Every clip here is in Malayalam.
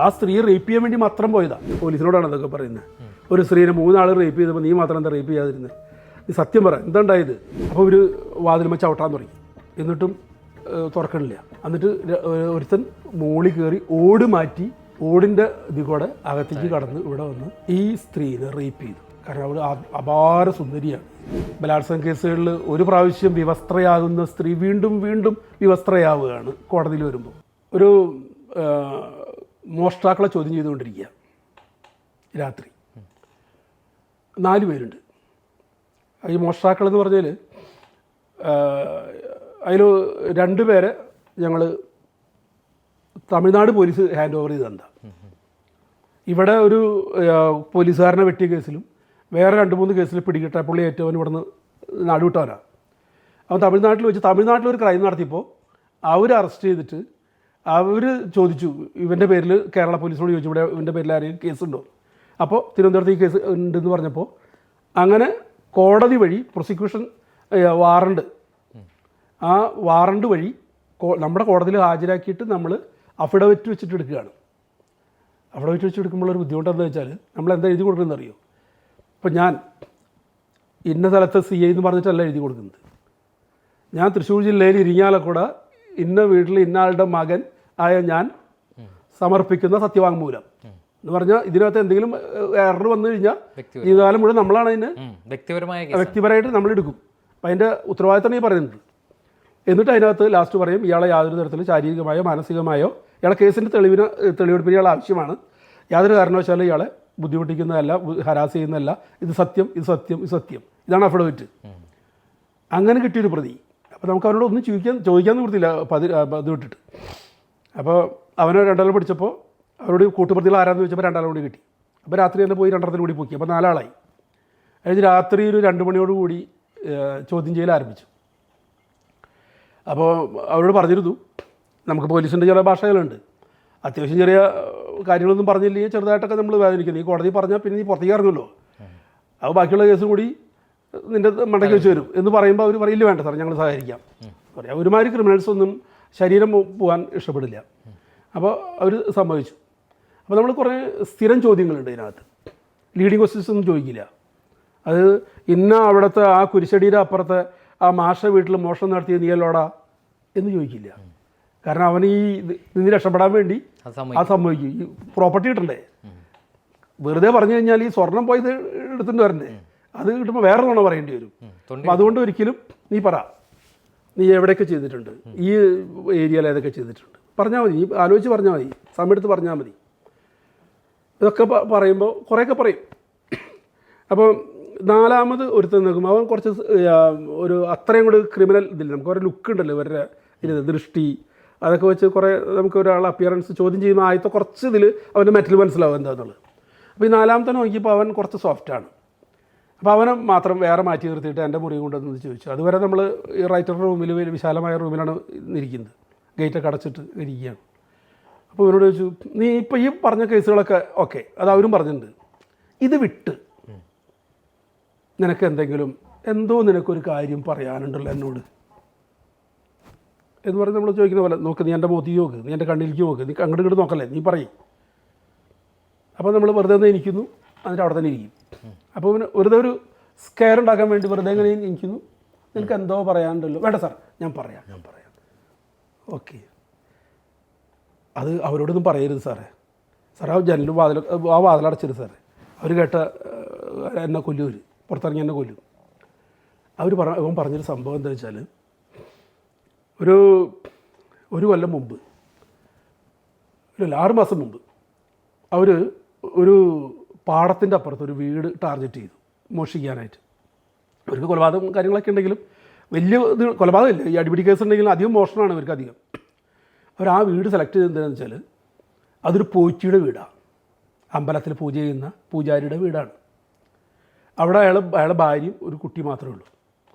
ആ സ്ത്രീ റേപ്പ് ചെയ്യാൻ വേണ്ടി മാത്രം പോയതാ. പോലീസിനോടാണ് അതൊക്കെ പറയുന്നത്. ഒരു സ്ത്രീനെ 3 ആൾ റേപ്പ് ചെയ്തപ്പോൾ നീ മാത്രം എന്താ റേപ്പ് ചെയ്യാതിരുന്നത്? നീ സത്യം പറ, എന്താ ഉണ്ടായത്? അപ്പോൾ ഒരു വാതിലുമ ചവിട്ടാൻ തുടങ്ങി. എന്നിട്ടും തുറക്കണില്ല. എന്നിട്ട് ഒരുത്തൻ മോളി കയറി ഓട് മാറ്റി ഓടിൻ്റെ ഇതിൽ കൂടെ അകത്തേക്ക് കടന്ന് ഇവിടെ വന്ന് ഈ സ്ത്രീനെ റേപ്പ് ചെയ്തു. കാരണം അവൾ അപാര സുന്ദരിയാണ്. ബലാത്സംഗ കേസുകളിൽ ഒരു പ്രാവശ്യം വിവസ്ത്രയാകുന്ന സ്ത്രീ വീണ്ടും വീണ്ടും വിവസ്ത്രയാവുകയാണ് കോടതിയിൽ വരുമ്പോൾ. ഒരു മോഷ്ടാക്കളെ ചോദ്യം ചെയ്തുകൊണ്ടിരിക്കുക. രാത്രി 4 പേരുണ്ട്. ഈ മോഷ്ടാക്കളെന്ന് പറഞ്ഞാൽ അതിൽ 2 പേരെ ഞങ്ങൾ തമിഴ്നാട് പോലീസ് ഹാൻഡ് ഓവർ ചെയ്ത് തന്ന. ഇവിടെ ഒരു പോലീസുകാരനെ വെട്ടിയ കേസിലും വേറെ 2-3 കേസിൽ പിടികിട്ട പുള്ളി ഏറ്റവും ഇവിടുന്ന് നാടുവിട്ടവനാണ്. അവൻ തമിഴ്നാട്ടിൽ വെച്ച് തമിഴ്നാട്ടിലൊരു ക്രൈം നടത്തിയപ്പോൾ അവർ അറസ്റ്റ് ചെയ്തിട്ട് അവർ ചോദിച്ചു ഇവൻ്റെ പേരിൽ കേരള പോലീസിനോട് ചോദിച്ചു ഇവിടെ ഇവൻ്റെ പേരിൽ ആരെയും കേസുണ്ടോ. അപ്പോൾ തിരുവനന്തപുരത്ത് ഈ കേസ് ഉണ്ടെന്ന് പറഞ്ഞപ്പോൾ അങ്ങനെ കോടതി വഴി പ്രോസിക്യൂഷൻ വാറണ്ട്, ആ വാറണ്ട് വഴി നമ്മുടെ കോടതിയിൽ ഹാജരാക്കിയിട്ട് നമ്മൾ അഫിഡവിറ്റ് വെച്ചിട്ട് എടുക്കുകയാണ്. അഫിഡവിറ്റ് വെച്ച് എടുക്കുമ്പോഴൊരു ബുദ്ധിമുട്ട് എന്താണെന്ന് വെച്ചാൽ നമ്മൾ എന്താ എഴുതി കൊടുക്കുന്നത് അറിയോ? ഇപ്പം ഞാൻ ഇന്ന സ്ഥലത്ത് CI എന്ന് പറഞ്ഞിട്ടല്ല എഴുതി കൊടുക്കുന്നത്. ഞാൻ തൃശ്ശൂർ ജില്ലയിൽ ഇരിങ്ങാലക്കുട ഇന്ന വീട്ടിൽ ഇന്ന ആളുടെ മകൻ ആയ ഞാൻ സമർപ്പിക്കുന്ന സത്യവാങ്മൂലം എന്ന് പറഞ്ഞാൽ ഇതിനകത്ത് എന്തെങ്കിലും എറർ വന്നു കഴിഞ്ഞാൽ ജീവിതകാലം മുഴുവൻ നമ്മളാണ് അതിന് വ്യക്തിപരമായിട്ട് നമ്മൾ എടുക്കും. അപ്പം അതിൻ്റെ ഉത്തരവാദിത്തമാണ് ഈ പറയുന്നത്. എന്നിട്ട് അതിനകത്ത് ലാസ്റ്റ് പറയും ഇയാളെ യാതൊരു തരത്തിലും ശാരീരികമായോ മാനസികമായോ ഇയാളെ കേസിൻ്റെ തെളിവെടുപ്പിന് ഇയാൾ ആവശ്യമാണ്, യാതൊരു കാരണവശാലും ഇയാളെ ബുദ്ധിമുട്ടിക്കുന്നതല്ല, ഹരാസ് ചെയ്യുന്നതല്ല, ഇത് സത്യം, ഇത് സത്യം, ഇത് സത്യം, ഇതാണ് അഫിഡവിറ്റ്. അങ്ങനെ കിട്ടിയൊരു പ്രതി. അപ്പോൾ നമുക്ക് അവരോട് ഒന്നും ചോദിക്കാൻ നിവൃത്തിയില്ല ഇത് വിട്ടിട്ട്. അപ്പോൾ അവനെ 2 ആൾ പിടിച്ചപ്പോൾ അവരോട് കൂട്ടുപ്രതികൾ ആരാന്ന് ചോദിച്ചപ്പോൾ 2 ആളും കൂടി കിട്ടി. അപ്പോൾ രാത്രി തന്നെ പോയി 2 കൂടി പൊക്കി. അപ്പോൾ 4 ആളായി. കഴിഞ്ഞ് രാത്രി ഒരു 2 മണിയോടുകൂടി ചോദ്യം ചെയ്യൽ ആരംഭിച്ചു. അപ്പോൾ അവരോട് പറഞ്ഞിരുന്നു നമുക്ക് പോലീസിൻ്റെ ചില ഭാഷകളുണ്ട്, അത്യാവശ്യം ചെറിയ കാര്യങ്ങളൊന്നും പറഞ്ഞില്ലെങ്കിൽ ചെറുതായിട്ടൊക്കെ നമ്മൾ വേദനിക്കുന്നു. ഈ കോടതി പറഞ്ഞാൽ പിന്നെ നീ പുറത്തേക്ക് ഇറങ്ങുമല്ലോ, അപ്പോൾ ബാക്കിയുള്ള കേസും കൂടി നിൻ്റെ മണ്ടയ്ക്ക് വെച്ച് വരും എന്ന് പറയുമ്പോൾ അവർ പറയില്ല വേണ്ട സാർ ഞങ്ങൾ സഹകരിക്കാം പറയാം. ഒരുമാതിരി ക്രിമിനൽസ് ഒന്നും ശരീരം പോകാൻ ഇഷ്ടപ്പെടില്ല. അപ്പോൾ അവർ സമ്മതിച്ചു. അപ്പോൾ നമ്മൾ കുറേ സ്ഥിരം ചോദ്യങ്ങളുണ്ട് ഇതിനകത്ത്. ലീഡിങ് ക്വസ്റ്റ്യൻസ് ഒന്നും ചോദിക്കില്ല. അത് ഇന്ന അവിടുത്തെ ആ കുരിശടിയുടെ അപ്പുറത്തെ ആ മാഷ വീട്ടിൽ മോഷണം നടത്തിയ നീയല്ലോടാ എന്ന് ചോദിക്കില്ല. കാരണം അവൻ ഈ നിന്ന് രക്ഷപ്പെടാൻ വേണ്ടി അത് സംഭവിക്കും. ഈ പ്രോപ്പർട്ടി കിട്ടണ്ടേ? വെറുതെ പറഞ്ഞു കഴിഞ്ഞാൽ ഈ സ്വർണം പോയത് എടുത്തിട്ട് വരണ്ടേ? അത് കിട്ടുമ്പോൾ വേറെ നുണ പറയേണ്ടി വരും. അപ്പം അതുകൊണ്ട് ഒരിക്കലും നീ പറ, നീ എവിടെയൊക്കെ ചെയ്തിട്ടുണ്ട്, ഈ ഏരിയയിൽ ഏതൊക്കെ ചെയ്തിട്ടുണ്ട് പറഞ്ഞാൽ മതി, നീ ആലോചിച്ച് പറഞ്ഞാൽ മതി, സമയമെടുത്ത് പറഞ്ഞാൽ മതി. ഇതൊക്കെ പറയുമ്പോൾ കുറേയൊക്കെ പറയും. അപ്പോൾ 4ാമത് ഒരുത്തൻ നോക്കുമ്പോൾ അവൻ കുറച്ച് ഒരു അത്രയും കൂടി ക്രിമിനൽ ഇതില്ല, നമുക്ക് കുറേ ലുക്ക് ഉണ്ടല്ലോ ഇവരുടെ ഇത് ദൃഷ്ടി അതൊക്കെ വെച്ച് കുറേ നമുക്ക് ഒരാൾ അപ്പിയറൻസ് ചോദ്യം ചെയ്യുമ്പോൾ ആദ്യത്തെ കുറച്ച് ഇതിൽ അവൻ്റെ മെറ്റൽ മനസ്സിലാവും എന്താണെന്നുള്ളത്. അപ്പോൾ ഈ 4ാമത്തെ നോക്കിയപ്പോൾ അവൻ കുറച്ച് സോഫ്റ്റാണ്. അപ്പോൾ അവനെ മാത്രം വേറെ മാറ്റി നിർത്തിയിട്ട് എൻ്റെ മുറി കൊണ്ടുവന്ന് ചോദിച്ചു. അതുവരെ നമ്മൾ ഈ റൈറ്ററുടെ റൂമിൽ വിശാലമായ റൂമിലാണ് ഇരിക്കുന്നത്, ഗേറ്റൊക്കെ അടച്ചിട്ട് ഇരിക്കുകയാണ്. അപ്പോൾ ഇവനോട് ചോദിച്ചു നീ ഇപ്പോൾ ഈ പറഞ്ഞ കേസുകളൊക്കെ ഓക്കെ, അത് അവരും പറഞ്ഞിട്ടുണ്ട്, ഇത് വിട്ട് നിനക്ക് എന്തെങ്കിലും നിനക്കൊരു കാര്യം പറയാനുണ്ടല്ലോ എന്നോട് എന്ന് പറഞ്ഞ് നമ്മൾ ചോദിക്കുന്ന പോലെ നോക്ക്, നീ എൻ്റെ മുഖത്തേക്ക് നോക്ക്, നീ എൻ്റെ കണ്ണിലേക്ക് നോക്ക്, നീ അങ്ങോട്ട് ഇങ്ങോട്ട് നോക്കല്ലേ, നീ പറയും. അപ്പോൾ നമ്മൾ വെറുതെ ഒന്ന് ഇരിക്കുന്നു, എന്നിട്ട് അവിടെ തന്നെ ഇരിക്കും. അപ്പോൾ പിന്നെ വെറുതെ ഒരു സ്കെയർ ഉണ്ടാക്കാൻ വേണ്ടി വെറുതെ എങ്ങനെ ഇരിക്കുന്നു, നിനക്ക് എന്തോ പറയാനുണ്ടല്ലോ, വേണ്ട സാർ ഞാൻ പറയാം ഓക്കെ. അത് അവരോടൊന്നും പറയരുത് സാറേ, ആ ജനലും വാതിലടച്ചരുത് സാറേ, അവർ കേട്ട എന്നെ കൊല്ലും, അവർ പുറത്തിറങ്ങി എന്നെ കൊല്ലും. അവൻ പറഞ്ഞൊരു സംഭവം എന്താ വെച്ചാൽ ഒരു കൊല്ലം മുമ്പ്, 6 മാസം മുമ്പ് അവർ ഒരു പാടത്തിൻ്റെ അപ്പുറത്ത് ഒരു വീട് ടാർഗറ്റ് ചെയ്തു മോഷിക്കാനായിട്ട്. അവർക്ക് കൊലപാതകം കാര്യങ്ങളൊക്കെ ഉണ്ടെങ്കിലും വലിയ ഇത് കൊലപാതകമില്ല, ഈ അടിപിടി കേസ് ഉണ്ടെങ്കിലും അധികം മോഷണമാണ് ഇവർക്ക് അധികം. അവർ ആ വീട് സെലക്ട് ചെയ്തത് എന്താണെന്ന് വെച്ചാൽ അതൊരു പോറ്റിയുടെ വീടാണ്, അമ്പലത്തിൽ പൂജ ചെയ്യുന്ന പൂജാരിയുടെ വീടാണ്. അവിടെ അയാളുടെ ഭാര്യയും ഒരു കുട്ടി മാത്രമേ ഉള്ളൂ.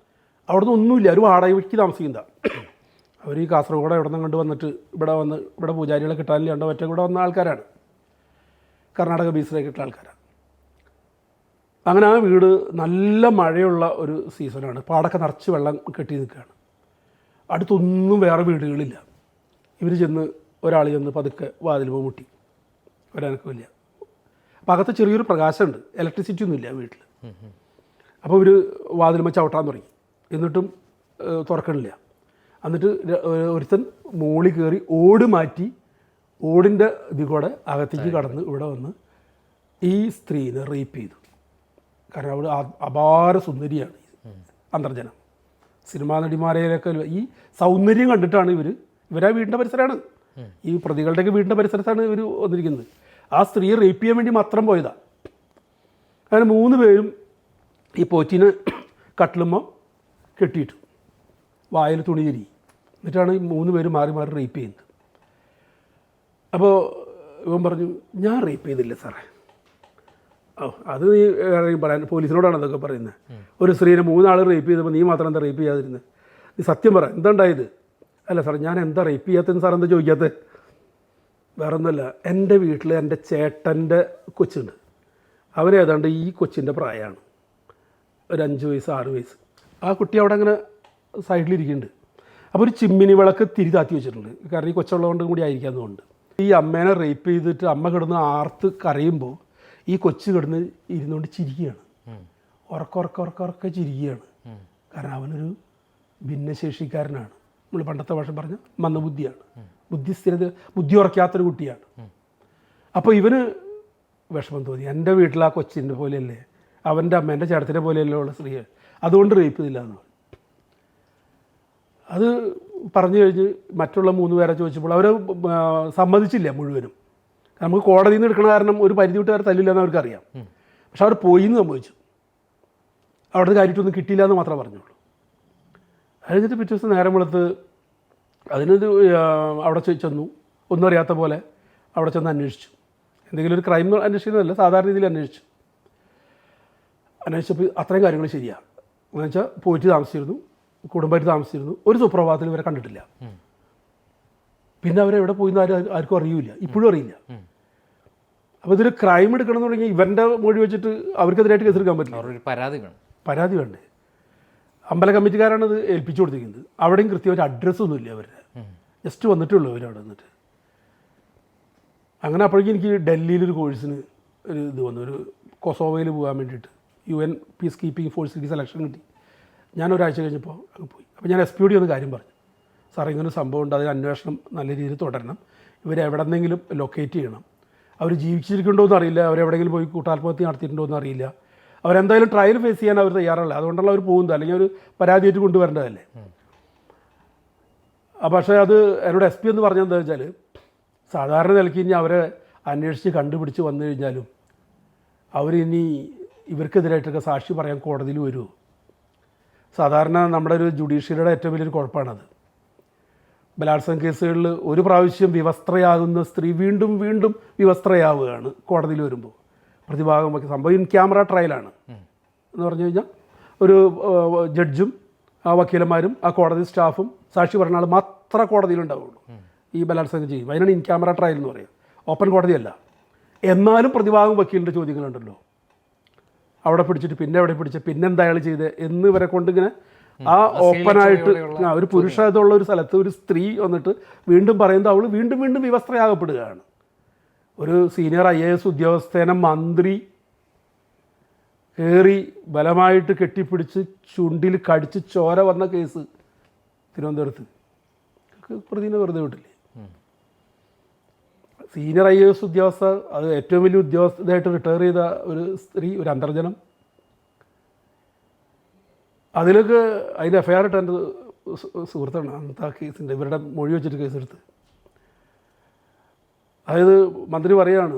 അവിടെ നിന്ന് ഒന്നുമില്ല, ഒരു വാടകയ്ക്ക് താമസിക്കുന്നതാണ്. അവർ ഈ കാസർഗോഡ് എവിടെ നിന്ന് കണ്ട് വന്നിട്ട് ഇവിടെ പൂജാരികളെ കിട്ടാനില്ലാണ്ട് ഒറ്റ കൂടെ വന്ന ആൾക്കാരാണ്, കർണാടക ബീച്ചിലേക്ക് ഇട്ട ആൾക്കാരാണ്. അങ്ങനെ ആ വീട് നല്ല മഴയുള്ള ഒരു സീസണാണ്, പാടൊക്കെ നിറച്ച് വെള്ളം കെട്ടി നിൽക്കുകയാണ്. അടുത്തൊന്നും വേറെ വീടുകളില്ല. ഇവർ ചെന്ന് ഒരാൾ ചെന്ന് പതുക്കെ വാതിൽ മുട്ടി. ഒരനക്കമില്ല. അപ്പോൾ അകത്ത് ചെറിയൊരു പ്രകാശമുണ്ട്, ഇലക്ട്രിസിറ്റി ഒന്നുമില്ല വീട്ടിൽ. അപ്പോൾ ഇവർ വാതിലുമ്പോൾ ചവിട്ടാൻ തുടങ്ങി, എന്നിട്ടും തുറക്കണില്ല. എന്നിട്ട് ഒരുത്തൻ മോളിൽ കയറി ഓട് മാറ്റി ഓടിൻ്റെ ഇതിൽ കൂടെ അകത്തേക്ക് കടന്ന് ഇവിടെ വന്ന് ഈ സ്ത്രീനെ റേപ്പ് ചെയ്തു. കാരണം അവൾ അപാര സുന്ദരിയാണ്, അന്തർജനം. സിനിമാ നടിമാരെയൊക്കെ ഈ സൗന്ദര്യം കണ്ടിട്ടാണ് ഇവരാ വീടിൻ്റെ പരിസരമാണ്, ഈ പ്രതികളുടെയൊക്കെ വീടിൻ്റെ പരിസരത്താണ് ഇവർ വന്നിരിക്കുന്നത്. ആ സ്ത്രീയെ റേപ്പ് ചെയ്യാൻ വേണ്ടി മാത്രം പോയതാണ്. അങ്ങനെ 3 പേരും ഈ പോറ്റിനെ കട്ടിലുമ്പോൾ കെട്ടിയിട്ടു, വായിൽ തുണി തിരി, എന്നിട്ടാണ് ഈ 3 പേരും മാറി മാറി റേപ്പ് ചെയ്യുന്നത്. അപ്പോൾ ഇവൻ പറഞ്ഞു, ഞാൻ റേപ്പ് ചെയ്തില്ല സാറേ. അത് നീ പറയാൻ പോലീസിനോടാണ് അതൊക്കെ പറയുന്നത്. ഒരു സ്ത്രീനെ 3 ആൾ റേപ്പ് ചെയ്തപ്പോൾ നീ മാത്രം എന്താ റേപ്പ് ചെയ്യാതിരുന്നത്? നീ സത്യം പറ, എന്താ ഉണ്ടായത്? അല്ല സാർ, ഞാൻ എന്താ റേപ്പ് ചെയ്യാത്തതെന്ന് സാർ എന്താ ചോദിക്കാത്തത്? വേറെ ഒന്നുമല്ല, എൻ്റെ വീട്ടിൽ എൻ്റെ ചേട്ടൻ്റെ കൊച്ചുണ്ട്, അവരേതാണ്ട് ഈ കൊച്ചിൻ്റെ പ്രായമാണ്, ഒരു 5 വയസ്സ് 6 വയസ്സ്. ആ കുട്ടി അവിടെ അങ്ങനെ സൈഡിലിരിക്കുന്നുണ്ട്. അപ്പോൾ ഒരു ചിമ്മിനി വിളക്ക് തിരി താത്തി വെച്ചിട്ടുണ്ട്, കാരണം ഈ കൊച്ചുള്ളതുകൊണ്ട് കൂടി ആയിരിക്കാത്തതുകൊണ്ട്. ഈ അമ്മേനെ റേപ്പ് ചെയ്തിട്ട് അമ്മ കിടന്ന് ആർത്ത് കരയുമ്പോൾ ഈ കൊച്ചു കിടന്ന് ഇരുന്നുകൊണ്ട് ചിരിക്കുകയാണ്, ഉറക്ക ചിരിക്കുകയാണ്. കാരണം അവനൊരു ഭിന്നശേഷിക്കാരനാണ്, നമ്മൾ പണ്ടത്തെ ഭാഷ പറഞ്ഞ മന്ദബുദ്ധിയാണ്, ബുദ്ധി ഉറക്കാത്തൊരു കുട്ടിയാണ്. അപ്പോൾ ഇവന് വിഷമം തോന്നി, എൻ്റെ വീട്ടിൽ ആ കൊച്ചിൻ്റെ പോലെയല്ലേ, അവൻ്റെ അമ്മ എൻ്റെ ചേട്ടത്തിൻ്റെ പോലെയല്ലേ ഉള്ള സ്ത്രീ, അതുകൊണ്ട് റേപ്പ് ചെയ്തില്ല എന്ന് പറഞ്ഞു. അത് പറഞ്ഞു കഴിഞ്ഞ് മറ്റുള്ള 3 പേരെ ചോദിച്ചപ്പോൾ അവർ സമ്മതിച്ചില്ല മുഴുവനും. നമുക്ക് കോടതിയിൽ നിന്ന് എടുക്കണ കാരണം ഒരു പരിധി വിട്ടുകാർ തല്ലില്ലെന്ന് അവർക്കറിയാം. പക്ഷെ അവർ പോയി എന്ന് സംഭവിച്ചു, അവിടുത്തെ കാര്യമായിട്ടൊന്നും കിട്ടിയില്ല എന്ന് മാത്രമേ പറഞ്ഞുള്ളൂ. കഴിഞ്ഞിട്ട് പിറ്റേ ദിവസം നേരം വെളുത്ത് അതിനത് അവിടെ ചെന്നു, ഒന്നും അറിയാത്ത പോലെ അവിടെ ചെന്ന് അന്വേഷിച്ചു. എന്തെങ്കിലും ഒരു ക്രൈം അന്വേഷിക്കുന്നതല്ല, സാധാരണ രീതിയിൽ അന്വേഷിച്ചപ്പോൾ അത്രയും കാര്യങ്ങൾ ശരിയാണ്. എന്ന് വെച്ചാൽ പോയിട്ട് താമസിച്ചിരുന്നു, കുടുംബമായിട്ട് താമസിച്ചിരുന്നു. ഒരു സുപ്രഭാതത്തിൽ ഇവരെ കണ്ടിട്ടില്ല. പിന്നെ അവരെവിടെ പോയിന്ന് ആർക്കും അറിയില്ല, ഇപ്പോഴും അറിയില്ല. അപ്പോൾ ഇതൊരു ക്രൈം എടുക്കണം എന്ന് തുടങ്ങി ഇവൻ്റെ മൊഴി വെച്ചിട്ട് അവർക്കെതിരായിട്ട് കേസെടുക്കാൻ പറ്റില്ല. പരാതി വേണ്ടേ? അമ്പല കമ്മിറ്റിക്കാരാണ് ഇത് ഏൽപ്പിച്ചു കൊടുത്തിരിക്കുന്നത്. അവിടെയും കൃത്യമായിട്ട് അഡ്രസ്സൊന്നുമില്ല അവരുടെ, ജസ്റ്റ് വന്നിട്ടുള്ളൂ അവരവിടെ വന്നിട്ട്. അങ്ങനെ അപ്പോഴേക്കും എനിക്ക് ഡൽഹിയിലൊരു കോഴ്സിന് ഒരു ഇത് വന്നു, ഒരു കൊസോവയിൽ പോകാൻ വേണ്ടിയിട്ട് UN പീസ് കീപ്പിംഗ് ഫോഴ്സിലേക്ക് സെലക്ഷൻ കിട്ടി. ഞാൻ ഒരാഴ്ച കഴിഞ്ഞപ്പോൾ അങ്ങ് പോയി. അപ്പോൾ ഞാൻ SPOD ഒന്ന് കാര്യം പറഞ്ഞു, സാർ ഇങ്ങനൊരു സംഭവം ഉണ്ട്, അതിന് അന്വേഷണം നല്ല രീതിയിൽ തുടരണം, ഇവരെവിടെന്നെങ്കിലും ലൊക്കേറ്റ് ചെയ്യണം. അവർ ജീവിച്ചിരിക്കുന്നുണ്ടോ എന്ന് അറിയില്ല, അവരെവിടെയെങ്കിലും പോയി കൂട്ടാത്മഹത്യ നടത്തിയിട്ടുണ്ടോ എന്ന് അറിയില്ല, അവരെന്തായാലും ട്രയൽ ഫേസ് ചെയ്യാൻ അവർ തയ്യാറല്ല, അതുകൊണ്ടുള്ള അവർ പോകുന്നത്, അല്ലെങ്കിൽ ഒരു പരാതിയായിട്ട് കൊണ്ടുവരേണ്ടതല്ലേ. പക്ഷേ അത് എന്നോട് SP എന്ന് പറഞ്ഞതെന്താ വെച്ചാൽ, സാധാരണ നിലയ്ക്ക് ഇനി അവരെ അന്വേഷിച്ച് കണ്ടുപിടിച്ച് വന്നു കഴിഞ്ഞാലും അവരിനി ഇവർക്കെതിരായിട്ടൊക്കെ സാക്ഷി പറയാൻ കോടതിയിൽ വരുമോ? സാധാരണ നമ്മുടെ ഒരു ജുഡീഷ്യറിയുടെ ഏറ്റവും വലിയൊരു കുഴപ്പമാണത്. ബലാത്സംഗ കേസുകളിൽ ഒരു പ്രാവശ്യം വിവസ്ത്രയാകുന്ന സ്ത്രീ വീണ്ടും വീണ്ടും വിവസ്ത്രയാവുകയാണ് കോടതിയിൽ വരുമ്പോൾ. പ്രതിഭാഗം സംഭവം ഇൻ ക്യാമറ ട്രയലാണ് എന്ന് പറഞ്ഞു കഴിഞ്ഞാൽ ഒരു ജഡ്ജും ആ വക്കീലന്മാരും ആ കോടതി സ്റ്റാഫും സാക്ഷി പറഞ്ഞ ആൾ മാത്രമേ കോടതിയിലുണ്ടാവുള്ളൂ ഈ ബലാത്സംഗം ചെയ്യും. അതിനാണ് ഇൻ ക്യാമറ ട്രയൽ എന്ന് പറയുക, ഓപ്പൺ കോടതിയല്ല. എന്നാലും പ്രതിഭാഗം വക്കീലിൻ്റെ ചോദ്യങ്ങളുണ്ടല്ലോ, അവിടെ പിടിച്ചിട്ട് പിന്നെ എവിടെ പിടിച്ച് പിന്നെന്താ അയാൾ ചെയ്ത് എന്ന് ഇവരെ കൊണ്ടിങ്ങനെ ആ ഓപ്പണായിട്ട് ഒരു പുരുഷതുള്ള ഒരു സ്ഥലത്ത് ഒരു സ്ത്രീ വന്നിട്ട് വീണ്ടും പറയുന്നത് അവൾ വീണ്ടും വീണ്ടും വിവസ്ത്രയാകപ്പെടുകയാണ്. ഒരു സീനിയർ IAS ഉദ്യോഗസ്ഥനെ മന്ത്രി കയറി ബലമായിട്ട് കെട്ടിപ്പിടിച്ച് ചുണ്ടിൽ കടിച്ച് ചോര വന്ന കേസ് തിരുവനന്തപുരത്ത്, പ്രതിനെ വെറുതെ വിട്ടില്ലേ? സീനിയർ IAS ഉദ്യോഗസ്ഥ, അത് ഏറ്റവും വലിയ ഉദ്യോഗസ്ഥയായിട്ട് റിട്ടയർ ചെയ്ത ഒരു സ്ത്രീ, ഒരു അന്തർജനം, അതിലൊക്കെ അതിൻ്റെ FIR ഇട്ട് എൻ്റെ സുഹൃത്താണ് അന്നത്തെ ആ കേസിൻ്റെ ഇവരുടെ മൊഴി വെച്ചിട്ട് കേസെടുത്ത്. അതായത് മന്ത്രി പറയുകയാണ്,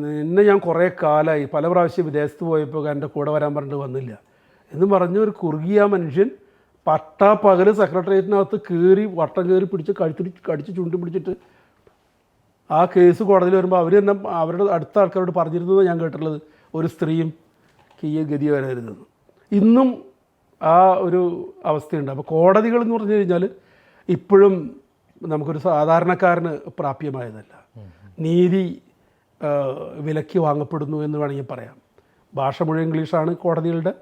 നിന്നെ ഞാൻ കുറേ കാലമായി പല പ്രാവശ്യം വിദേശത്ത് പോയപ്പോൾ എൻ്റെ കൂടെ വരാൻ പറഞ്ഞിട്ട് വന്നില്ല എന്ന് പറഞ്ഞ ഒരു കുറുകിയ മനുഷ്യൻ പട്ടാപ്പകൽ സെക്രട്ടേറിയറ്റിനകത്ത് കയറി വട്ടം കയറി പിടിച്ച് കടിച്ച് ചുണ്ടി പിടിച്ചിട്ട് ആ കേസ് കോടതിയിൽ വരുമ്പോൾ അവർ തന്നെ അവരുടെ അടുത്ത ആൾക്കാരോട് പറഞ്ഞിരുന്നത് ഞാൻ കേട്ടിട്ടുള്ളത്, ഒരു സ്ത്രീയും ഈ ഗതി വരരുതെന്ന്. ഇന്നും ആ ഒരു അവസ്ഥയുണ്ട്. അപ്പോൾ കോടതികൾ എന്ന് പറഞ്ഞു കഴിഞ്ഞാൽ ഇപ്പോഴും നമുക്കൊരു സാധാരണക്കാരന് പ്രാപ്യമായതല്ല. നീതി വിലയ്ക്ക് വാങ്ങപ്പെടുന്നു എന്ന് വേണമെങ്കിൽ പറയാം. ഭാഷ മുഴുവൻ ഇംഗ്ലീഷാണ് കോടതികളുടെ,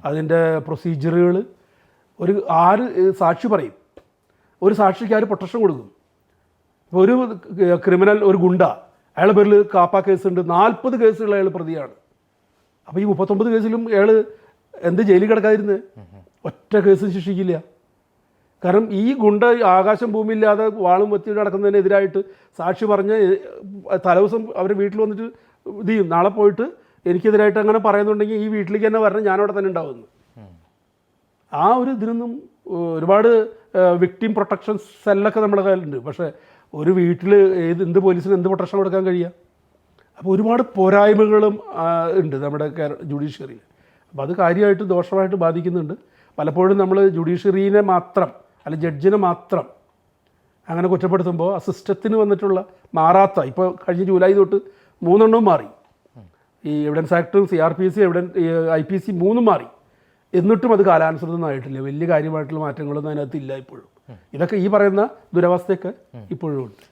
അതിൻ്റെ പ്രൊസീജിയറുകൾ. ഒരു സാക്ഷി പറയും, ഒരു സാക്ഷിക്ക് പ്രൊട്ടക്ഷൻ കൊടുക്കും. ഒരു ക്രിമിനൽ, ഒരു ഗുണ്ട അയാളുടെ പേരിൽ കാപ്പ കേസുണ്ട്, 40 കേസുകൾ അയാൾ പ്രതിയാണ്. അപ്പോൾ ഈ 39 കേസിലും അയാൾ എന്ത് ജയിലിൽ കിടക്കാതിരുന്നത്? ഒറ്റ കേസും ശിക്ഷിക്കില്ല. കാരണം ഈ ഗുണ്ട ആകാശം ഭൂമിയില്ലാതെ വാളും വെത്തി നടക്കുന്നതിനെതിരായിട്ട് സാക്ഷി പറഞ്ഞ് തലേദിവസം അവർ വീട്ടിൽ വന്നിട്ട് ഇത് ചെയ്യും, നാളെ പോയിട്ട് എനിക്കെതിരായിട്ട് അങ്ങനെ പറയുന്നുണ്ടെങ്കിൽ ഈ വീട്ടിലേക്ക് തന്നെ വരണം, ഞാനവിടെ തന്നെ ഉണ്ടാവുന്നു. ആ ഒരു ഇതിനൊന്നും ഒരുപാട് വിക്ടിം പ്രൊട്ടക്ഷൻ സെല്ലൊക്കെ നമ്മുടെ കയ്യിലുണ്ട്. പക്ഷേ ഒരു വീട്ടിൽ എന്ത് പോലീസിന് എന്ത് പ്രൊട്ടക്ഷൻ കൊടുക്കാൻ കഴിയുക? അപ്പോൾ ഒരുപാട് പോരായ്മകളും ഉണ്ട് നമ്മുടെ ജുഡീഷ്യറിയിൽ. അപ്പോൾ അത് കാര്യമായിട്ട് ദോഷമായിട്ട് ബാധിക്കുന്നുണ്ട്. പലപ്പോഴും നമ്മൾ ജുഡീഷ്യറിനെ മാത്രം അല്ല ജഡ്ജിനെ മാത്രം അങ്ങനെ കുറ്റപ്പെടുത്തുമ്പോൾ ആ സിസ്റ്റത്തിന് വന്നിട്ടുള്ള മാറാത്ത, ഇപ്പോൾ കഴിഞ്ഞ ജൂലൈ തൊട്ട് 3 എണ്ണവും മാറി. ഈ എവിഡൻസ് ആക്ടും CRPC IPC 3 മാറി. എന്നിട്ടും അത് കാലാനുസൃതമായിട്ടില്ല. വലിയ കാര്യമായിട്ടുള്ള മാറ്റങ്ങളൊന്നും അതിനകത്ത് ഇല്ല ഇപ്പോഴും. ഇതൊക്കെ ഈ പറയുന്ന ദുരവസ്ഥയൊക്കെ ഇപ്പോഴും ഉണ്ട്.